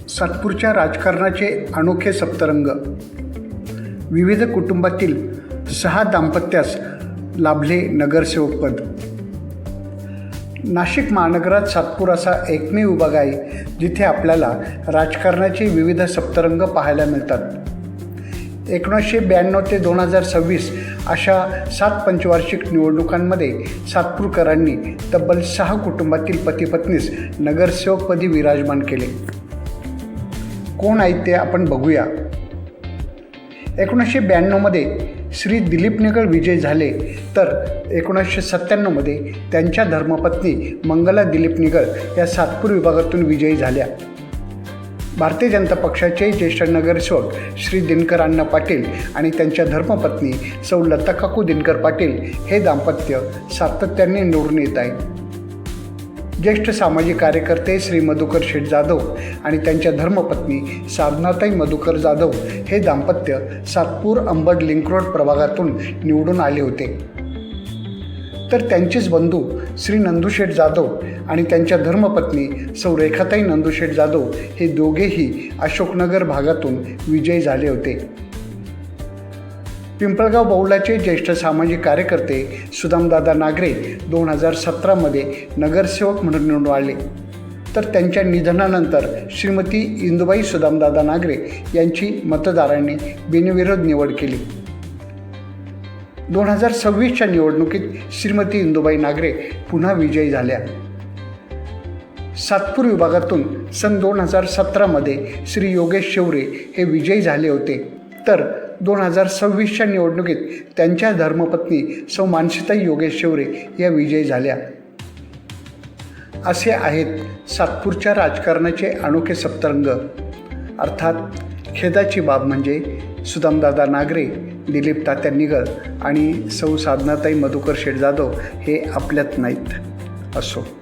सातपूरच्या राजकारणाचे अनोखे सप्तरंग. विविध कुटुंबातील 6 दाम्पत्यास लाभले नगरसेवकपद. नाशिक महानगरात सातपूर असा एकमेव विभाग आहे जिथे आपल्याला राजकारणाचे विविध सप्तरंग पाहायला मिळतात. 1992 ते 2026 अशा 7 पंचवार्षिक निवडणुकांमध्ये सातपूरकरांनी तब्बल 6 कुटुंबातील पतीपत्नीस नगरसेवकपदी विराजमान केले. कोण आहेत ते आपण बघूया. 1992मध्ये श्री दिलीप निगळ विजयी झाले, तर 1997मध्ये त्यांच्या धर्मपत्नी मंगला दिलीप निगळ या सातपूर विभागातून विजयी झाल्या. भारतीय जनता पक्षाचे ज्येष्ठ नगरसेवक श्री दिनकर अण्णा पाटील आणि त्यांच्या धर्मपत्नी सौ लता काकू दिनकर पाटील हे दाम्पत्य सातत्याने निवडून येत आहे. ज्येष्ठ सामाजिक कार्यकर्ते श्री मधुकर शेठ जाधव आणि त्यांच्या धर्मपत्नी साधनाताई मधुकर जाधव हे दाम्पत्य सातपूर अंबड लिंक रोड प्रभागातून निवडून आले होते. तर त्यांचेच बंधू श्री नंदूशेठ जाधव आणि त्यांच्या धर्मपत्नी सौ रेखाताई नंदूशेठ जाधव हे दोघेही अशोकनगर भागातून विजयी झाले होते. पिंपळगाव बौलाचे ज्येष्ठ सामाजिक कार्यकर्ते सुदामदादा नागरे 2017मध्ये नगरसेवक म्हणून निवडून आले, तर त्यांच्या निधनानंतर श्रीमती इंदुबाई सुदामदादा नागरे यांची मतदारांनी बिनविरोध निवड केली. 2026च्या निवडणुकीत श्रीमती इंदुबाई नागरे पुन्हा विजयी झाल्या. सातपूर विभागातून सन 2017मध्ये श्री योगेश शेवरे हे विजयी झाले होते, तर 2026च्या निवडणुकीत त्यांच्या धर्मपत्नी सौ मानसीताई योगेश शेवरे या विजयी झाल्या. असे आहेत सातपूरच्या राजकारणाचे अनोखे सप्तरंग. अर्थात खेदाची बाब म्हणजे सुदामदादा नागरे, दिलीप तात्या निगळ आणि सौ साधनाताई मधुकर शेठ जाधव हे आपल्यात नाहीत. असो.